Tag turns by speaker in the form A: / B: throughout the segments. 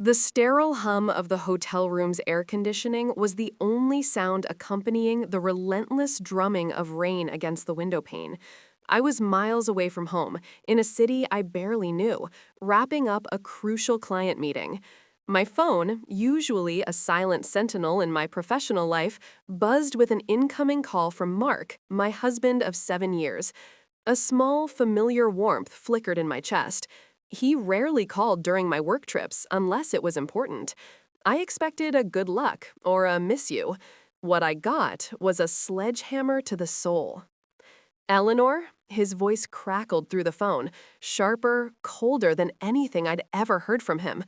A: The sterile hum of the hotel room's air conditioning was the only sound accompanying the relentless drumming of rain against the window pane. I was miles away from home, in a city I barely knew, wrapping up a crucial client meeting. My phone, usually a silent sentinel in my professional life, buzzed with an incoming call from Mark, my husband of 7 years. A small, familiar warmth flickered in my chest. He rarely called during my work trips unless it was important. I expected a good luck or a miss you. What I got was a sledgehammer to the soul. Eleanor, his voice crackled through the phone, sharper, colder than anything I'd ever heard from him.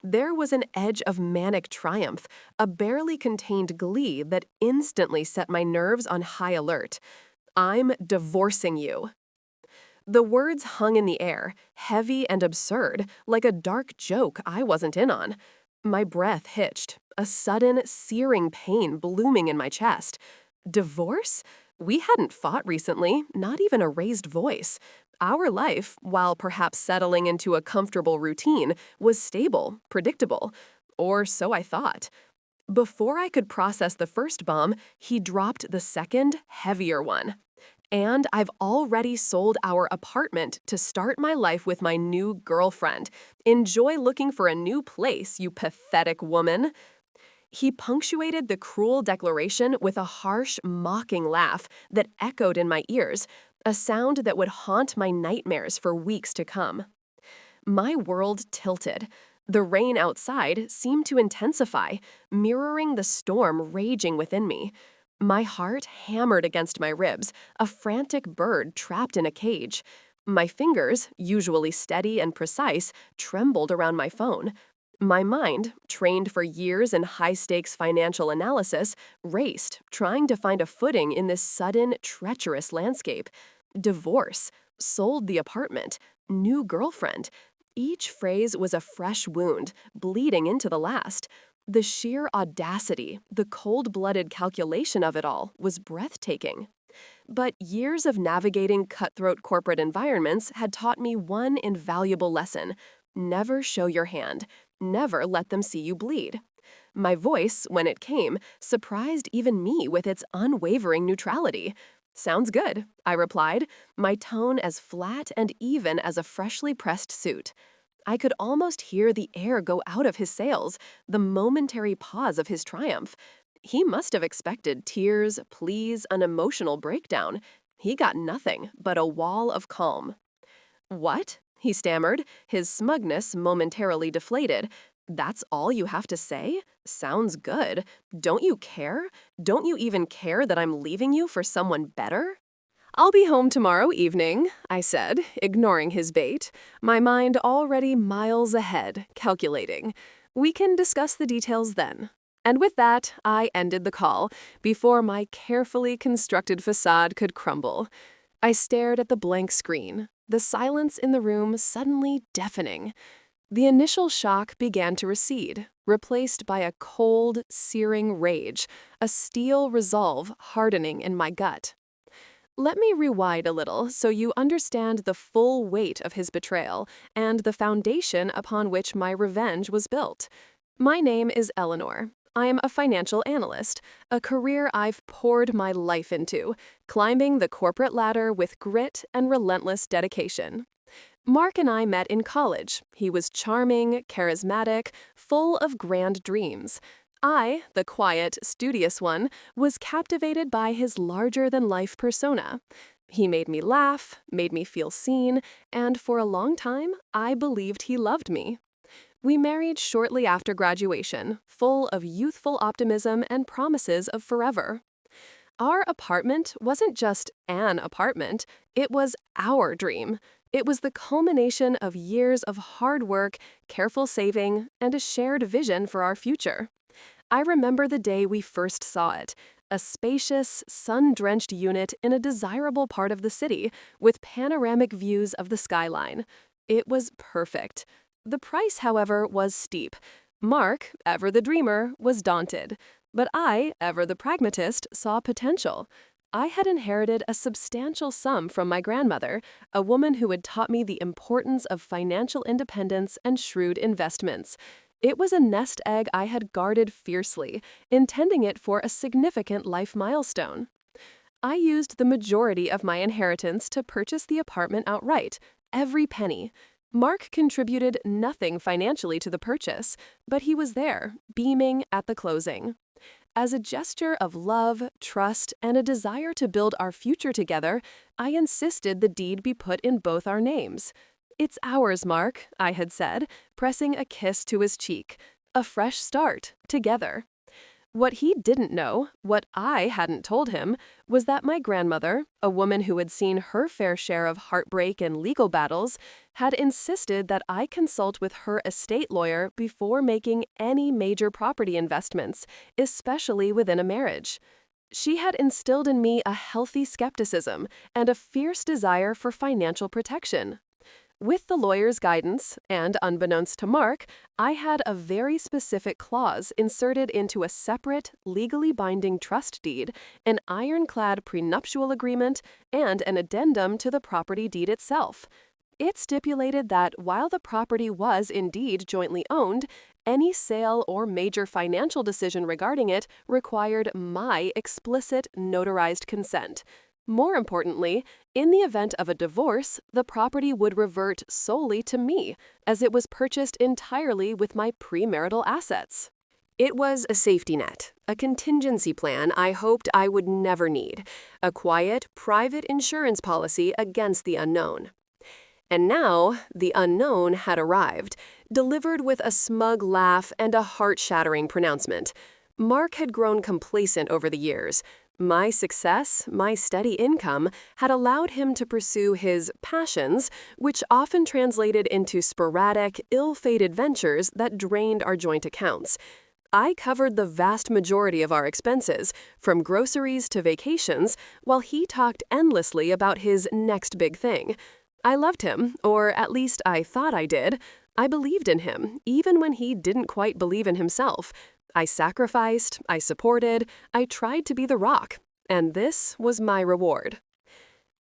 A: There was an edge of manic triumph, a barely contained glee that instantly set my nerves on high alert. I'm divorcing you. The words hung in the air, heavy and absurd, like a dark joke I wasn't in on. My breath hitched, a sudden, searing pain blooming in my chest. Divorce? We hadn't fought recently, not even a raised voice. Our life, while perhaps settling into a comfortable routine, was stable, predictable. Or so I thought. Before I could process the first bomb, he dropped the second, heavier one. And I've already sold our apartment to start my life with my new girlfriend. Enjoy looking for a new place, you pathetic woman. He punctuated the cruel declaration with a harsh, mocking laugh that echoed in my ears, a sound that would haunt my nightmares for weeks to come. My world tilted. The rain outside seemed to intensify, mirroring the storm raging within me. My heart hammered against my ribs, a frantic bird trapped in a cage. My fingers, usually steady and precise, trembled around my phone. My mind, trained for years in high-stakes financial analysis, raced, trying to find a footing in this sudden, treacherous landscape. Divorce, sold the apartment, new girlfriend. Each phrase was a fresh wound, bleeding into the last. The sheer audacity, the cold-blooded calculation of it all was breathtaking. But years of navigating cutthroat corporate environments had taught me one invaluable lesson. Never show your hand. Never let them see you bleed. My voice, when it came, surprised even me with its unwavering neutrality. Sounds good, I replied, my tone as flat and even as a freshly pressed suit. I could almost hear the air go out of his sails, the momentary pause of his triumph. He must have expected tears, pleas, an emotional breakdown. He got nothing but a wall of calm. "What?" he stammered, his smugness momentarily deflated. "That's all you have to say? Sounds good. Don't you care? Don't you even care that I'm leaving you for someone better?" "I'll be home tomorrow evening," I said, ignoring his bait, my mind already miles ahead, calculating. "We can discuss the details then." And with that, I ended the call, before my carefully constructed facade could crumble. I stared at the blank screen, the silence in the room suddenly deafening. The initial shock began to recede, replaced by a cold, searing rage, a steel resolve hardening in my gut. Let me rewind a little so you understand the full weight of his betrayal and the foundation upon which my revenge was built. My name is Eleanor. I am a financial analyst, a career I've poured my life into, climbing the corporate ladder with grit and relentless dedication. Mark and I met in college. He was charming, charismatic, full of grand dreams. I, the quiet, studious one, was captivated by his larger-than-life persona. He made me laugh, made me feel seen, and for a long time, I believed he loved me. We married shortly after graduation, full of youthful optimism and promises of forever. Our apartment wasn't just an apartment, it was our dream. It was the culmination of years of hard work, careful saving, and a shared vision for our future. I remember the day we first saw it, a spacious, sun-drenched unit in a desirable part of the city, with panoramic views of the skyline. It was perfect. The price, however, was steep. Mark, ever the dreamer, was daunted. But I, ever the pragmatist, saw potential. I had inherited a substantial sum from my grandmother, a woman who had taught me the importance of financial independence and shrewd investments. It was a nest egg I had guarded fiercely, intending it for a significant life milestone. I used the majority of my inheritance to purchase the apartment outright, every penny. Mark contributed nothing financially to the purchase, but he was there, beaming at the closing. As a gesture of love, trust, and a desire to build our future together, I insisted the deed be put in both our names. "It's ours, Mark," I had said, pressing a kiss to his cheek. "A fresh start, together." What he didn't know, what I hadn't told him, was that my grandmother, a woman who had seen her fair share of heartbreak and legal battles, had insisted that I consult with her estate lawyer before making any major property investments, especially within a marriage. She had instilled in me a healthy skepticism and a fierce desire for financial protection. With the lawyer's guidance, and unbeknownst to Mark, I had a very specific clause inserted into a separate, legally binding trust deed, an ironclad prenuptial agreement, and an addendum to the property deed itself. It stipulated that while the property was indeed jointly owned, any sale or major financial decision regarding it required my explicit, notarized consent. More importantly, in the event of a divorce, the property would revert solely to me, as it was purchased entirely with my premarital assets. It was a safety net, a contingency plan I hoped I would never need, a quiet, private insurance policy against the unknown. And now, the unknown had arrived, delivered with a smug laugh and a heart-shattering pronouncement. Mark had grown complacent over the years. My success, my steady income, had allowed him to pursue his passions, which often translated into sporadic, ill-fated ventures that drained our joint accounts. I covered the vast majority of our expenses, from groceries to vacations, while he talked endlessly about his next big thing. I loved him, or at least I thought I did. I believed in him, even when he didn't quite believe in himself. I sacrificed, I supported, I tried to be the rock, and this was my reward.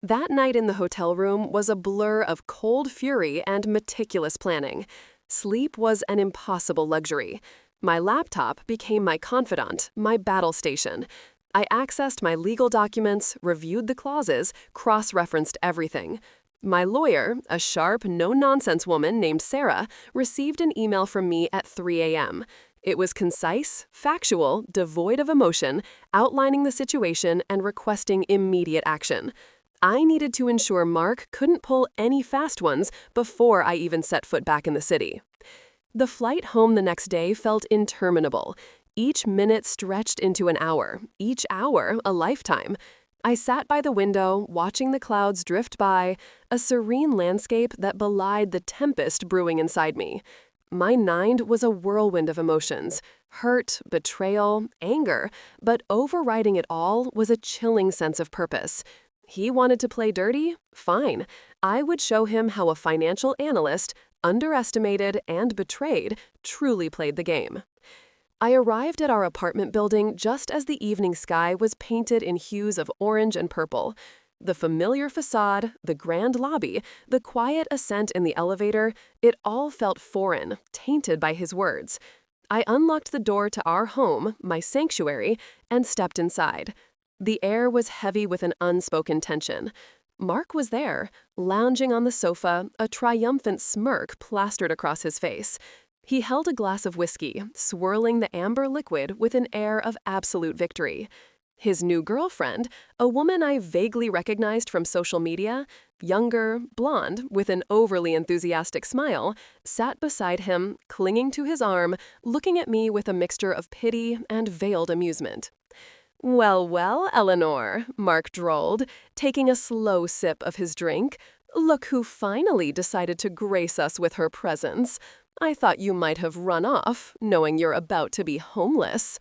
A: That night in the hotel room was a blur of cold fury and meticulous planning. Sleep was an impossible luxury. My laptop became my confidant, my battle station. I accessed my legal documents, reviewed the clauses, cross-referenced everything. My lawyer, a sharp, no-nonsense woman named Sarah, received an email from me at 3 a.m. It was concise, factual, devoid of emotion, outlining the situation and requesting immediate action. I needed to ensure Mark couldn't pull any fast ones before I even set foot back in the city. The flight home the next day felt interminable. Each minute stretched into an hour, each hour a lifetime. I sat by the window, watching the clouds drift by, a serene landscape that belied the tempest brewing inside me. My mind was a whirlwind of emotions, hurt, betrayal, anger, but overriding it all was a chilling sense of purpose. He wanted to play dirty? Fine. I would show him how a financial analyst, underestimated and betrayed, truly played the game. I arrived at our apartment building just as the evening sky was painted in hues of orange and purple. The familiar facade, the grand lobby, the quiet ascent in the elevator, it all felt foreign, tainted by his words. I unlocked the door to our home, my sanctuary, and stepped inside. The air was heavy with an unspoken tension. Mark was there, lounging on the sofa, a triumphant smirk plastered across his face. He held a glass of whiskey, swirling the amber liquid with an air of absolute victory. His new girlfriend, a woman I vaguely recognized from social media, younger, blonde, with an overly enthusiastic smile, sat beside him, clinging to his arm, looking at me with a mixture of pity and veiled amusement. "Well, well, Eleanor," Mark drawled, taking a slow sip of his drink. "Look who finally decided to grace us with her presence. I thought you might have run off, knowing you're about to be homeless."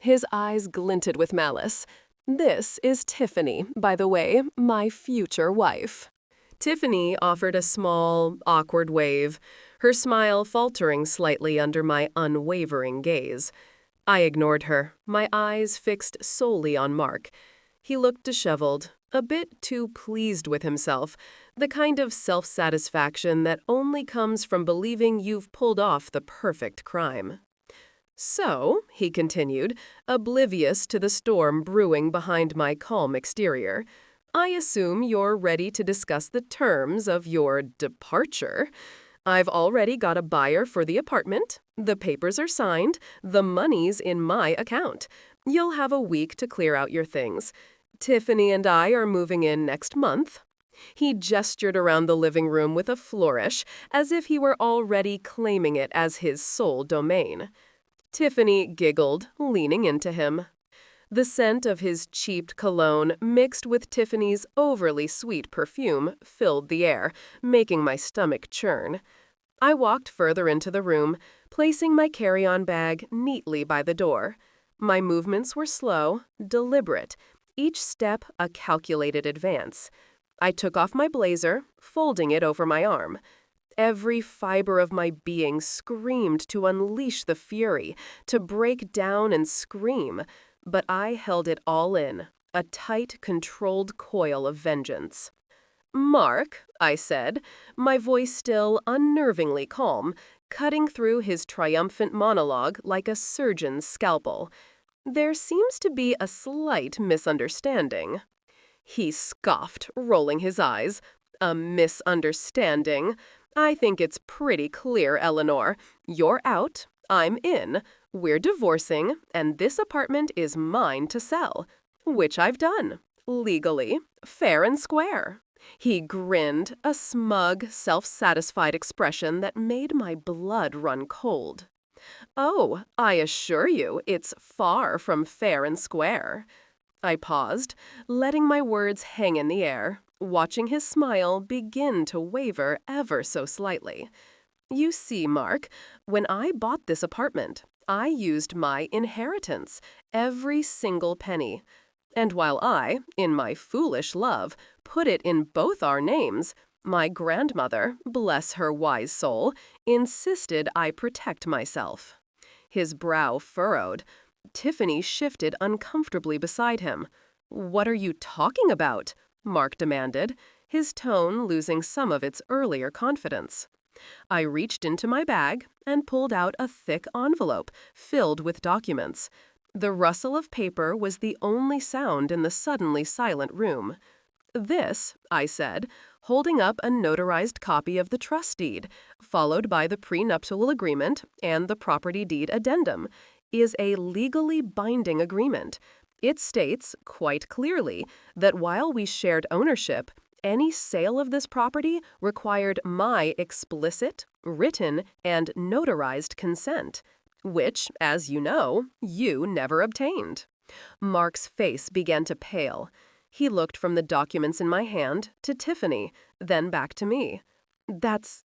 A: His eyes glinted with malice. "This is Tiffany, by the way, my future wife." Tiffany offered a small, awkward wave, her smile faltering slightly under my unwavering gaze. I ignored her, my eyes fixed solely on Mark. He looked disheveled, a bit too pleased with himself, the kind of self-satisfaction that only comes from believing you've pulled off the perfect crime. So, he continued, oblivious to the storm brewing behind my calm exterior, I assume you're ready to discuss the terms of your departure. I've already got a buyer for the apartment. The papers are signed. The money's in my account. You'll have a week to clear out your things. Tiffany and I are moving in next month. He gestured around the living room with a flourish, as if he were already claiming it as his sole domain. Tiffany giggled, leaning into him. The scent of his cheap cologne mixed with Tiffany's overly sweet perfume filled the air, making my stomach churn. I walked further into the room, placing my carry-on bag neatly by the door. My movements were slow, deliberate, each step a calculated advance. I took off my blazer, folding it over my arm. Every fiber of my being screamed to unleash the fury, to break down and scream, but I held it all in, a tight, controlled coil of vengeance. "Mark," I said, my voice still unnervingly calm, cutting through his triumphant monologue like a surgeon's scalpel. "There seems to be a slight misunderstanding." He scoffed, rolling his eyes. "A misunderstanding? I think it's pretty clear, Eleanor. You're out, I'm in. We're divorcing, and this apartment is mine to sell. Which I've done. Legally. Fair and square." He grinned, a smug, self-satisfied expression that made my blood run cold. "Oh, I assure you, it's far from fair and square." I paused, letting my words hang in the air, watching his smile begin to waver ever so slightly. "You see, Mark, when I bought this apartment, I used my inheritance, every single penny. And while I, in my foolish love, put it in both our names, my grandmother, bless her wise soul, insisted I protect myself." His brow furrowed. Tiffany shifted uncomfortably beside him. "What are you talking about?" Mark demanded, his tone losing some of its earlier confidence. I reached into my bag and pulled out a thick envelope filled with documents. The rustle of paper was the only sound in the suddenly silent room. "This," I said, holding up a notarized copy of the trust deed, followed by the prenuptial agreement and the property deed addendum, "is a legally binding agreement. It states, quite clearly, that while we shared ownership, any sale of this property required my explicit, written, and notarized consent, which, as you know, you never obtained." Mark's face began to pale. He looked from the documents in my hand to Tiffany, then back to me. That's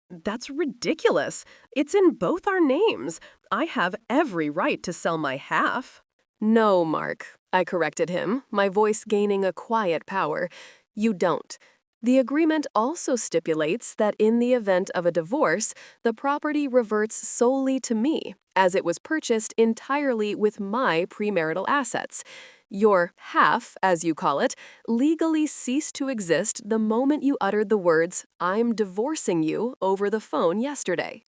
A: ridiculous. It's in both our names. I have every right to sell my half." "No, Mark," I corrected him, my voice gaining a quiet power. "You don't. The agreement also stipulates that in the event of a divorce, the property reverts solely to me, as it was purchased entirely with my premarital assets. Your half, as you call it, legally ceased to exist the moment you uttered the words, 'I'm divorcing you,' over the phone yesterday."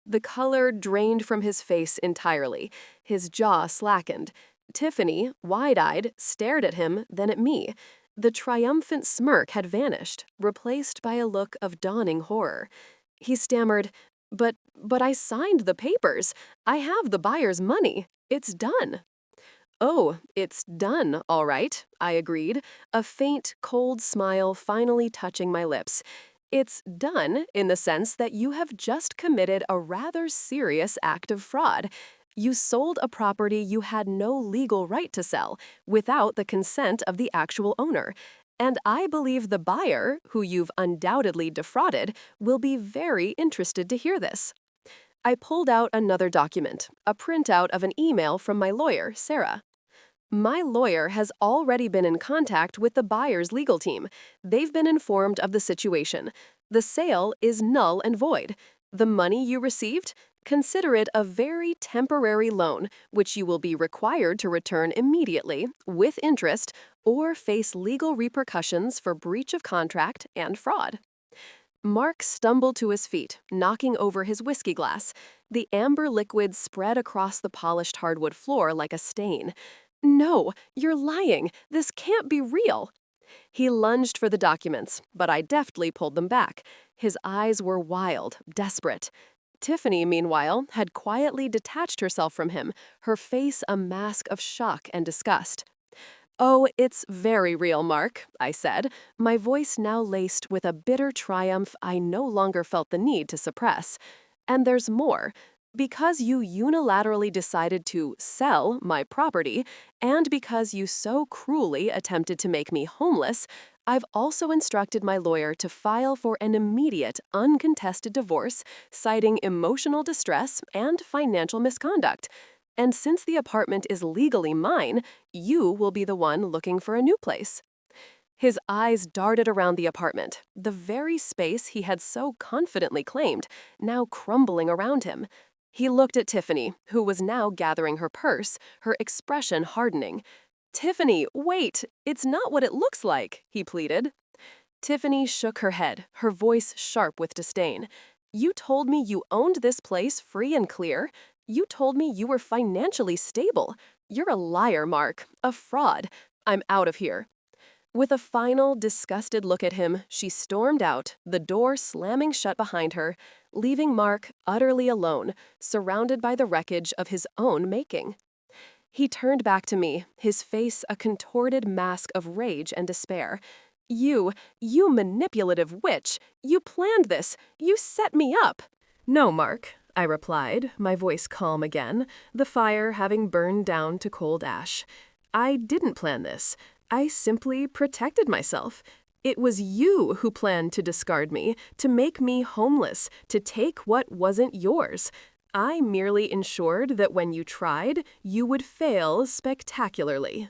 A: The color drained from his face entirely. His jaw slackened. Tiffany, wide-eyed, stared at him, then at me. The triumphant smirk had vanished, replaced by a look of dawning horror. He stammered, But I signed the papers. I have the buyer's money. It's done." "Oh, it's done, all right," I agreed, a faint, cold smile finally touching my lips. "It's done in the sense that you have just committed a rather serious act of fraud. You sold a property you had no legal right to sell, without the consent of the actual owner. And I believe the buyer, who you've undoubtedly defrauded, will be very interested to hear this." I pulled out another document, a printout of an email from my lawyer, Sarah. "My lawyer has already been in contact with the buyer's legal team. They've been informed of the situation. The sale is null and void. The money you received? Consider it a very temporary loan, which you will be required to return immediately, with interest, or face legal repercussions for breach of contract and fraud. Mark stumbled to his feet, knocking over his whiskey glass. The amber liquid spread across the polished hardwood floor like a stain. No, you're lying. This can't be real. He lunged for the documents, but I deftly pulled them back. His eyes were wild, desperate. Tiffany, meanwhile, had quietly detached herself from him, her face a mask of shock and disgust. "Oh, it's very real, Mark," I said, my voice now laced with a bitter triumph I no longer felt the need to suppress. "And there's more. Because you unilaterally decided to sell my property, and because you so cruelly attempted to make me homeless, I've also instructed my lawyer to file for an immediate, uncontested divorce, citing emotional distress and financial misconduct. And since the apartment is legally mine, you will be the one looking for a new place." His eyes darted around the apartment, the very space he had so confidently claimed, now crumbling around him. He looked at Tiffany, who was now gathering her purse, her expression hardening. "Tiffany, wait! It's not what it looks like," he pleaded. Tiffany shook her head, her voice sharp with disdain. "You told me you owned this place free and clear. You told me you were financially stable. You're a liar, Mark, a fraud. I'm out of here." With a final, disgusted look at him, she stormed out, the door slamming shut behind her, leaving Mark utterly alone, surrounded by the wreckage of his own making. He turned back to me, his face a contorted mask of rage and despair. You manipulative witch! You planned this! You set me up!" "No, Mark," I replied, my voice calm again, the fire having burned down to cold ash. "I didn't plan this. I simply protected myself. It was you who planned to discard me, to make me homeless, to take what wasn't yours. I merely ensured that when you tried, you would fail spectacularly."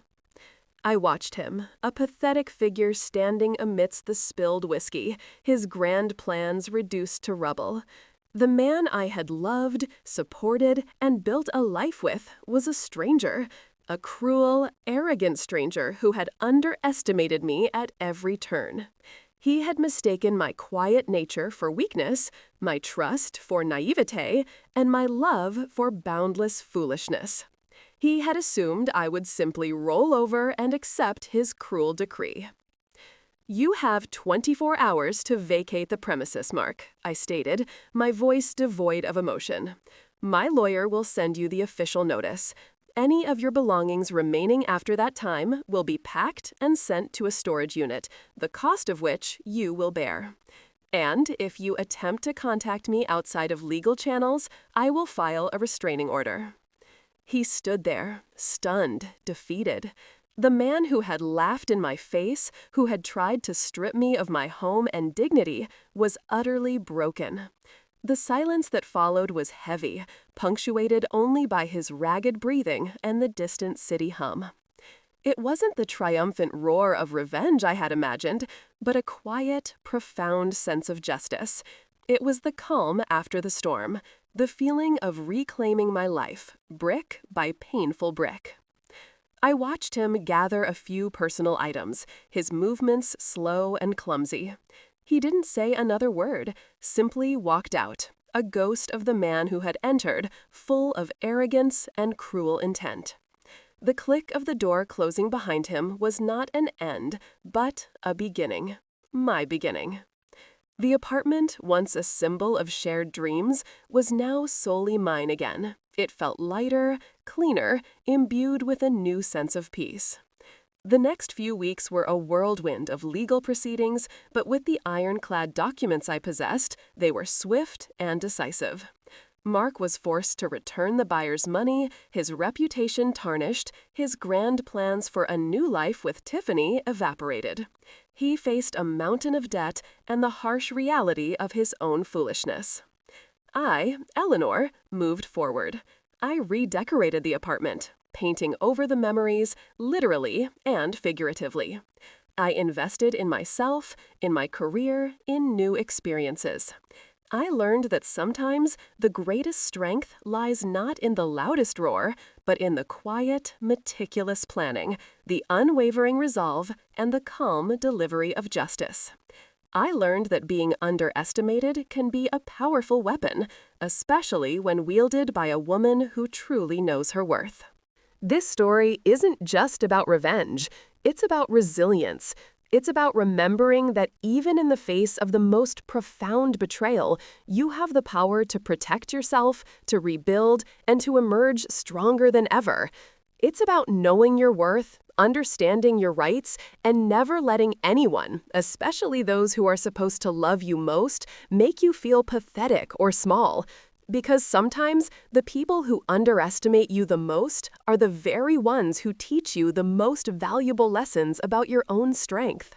A: I watched him, a pathetic figure standing amidst the spilled whiskey, his grand plans reduced to rubble. The man I had loved, supported, and built a life with was a stranger, a cruel, arrogant stranger who had underestimated me at every turn. He had mistaken my quiet nature for weakness, my trust for naivete, and my love for boundless foolishness. He had assumed I would simply roll over and accept his cruel decree. "You have 24 hours to vacate the premises, Mark," I stated, my voice devoid of emotion. "My lawyer will send you the official notice. Any of your belongings remaining after that time will be packed and sent to a storage unit, the cost of which you will bear. And if you attempt to contact me outside of legal channels, I will file a restraining order." He stood there, stunned, defeated. The man who had laughed in my face, who had tried to strip me of my home and dignity, was utterly broken. The silence that followed was heavy, punctuated only by his ragged breathing and the distant city hum. It wasn't the triumphant roar of revenge I had imagined, but a quiet, profound sense of justice. It was the calm after the storm, the feeling of reclaiming my life, brick by painful brick. I watched him gather a few personal items, his movements slow and clumsy. He didn't say another word, simply walked out, a ghost of the man who had entered, full of arrogance and cruel intent. The click of the door closing behind him was not an end, but a beginning. My beginning. The apartment, once a symbol of shared dreams, was now solely mine again. It felt lighter, cleaner, imbued with a new sense of peace. The next few weeks were a whirlwind of legal proceedings, but with the ironclad documents I possessed, they were swift and decisive. Mark was forced to return the buyer's money, his reputation tarnished, his grand plans for a new life with Tiffany evaporated. He faced a mountain of debt and the harsh reality of his own foolishness. I, Eleanor, moved forward. I redecorated the apartment, painting over the memories, literally and figuratively. I invested in myself, in my career, in new experiences. I learned that sometimes the greatest strength lies not in the loudest roar, but in the quiet, meticulous planning, the unwavering resolve, and the calm delivery of justice. I learned that being underestimated can be a powerful weapon, especially when wielded by a woman who truly knows her worth. This story isn't just about revenge, it's about resilience. It's about remembering that even in the face of the most profound betrayal, you have the power to protect yourself, to rebuild, and to emerge stronger than ever. It's about knowing your worth, understanding your rights, and never letting anyone, especially those who are supposed to love you most, make you feel pathetic or small. Because sometimes the people who underestimate you the most are the very ones who teach you the most valuable lessons about your own strength.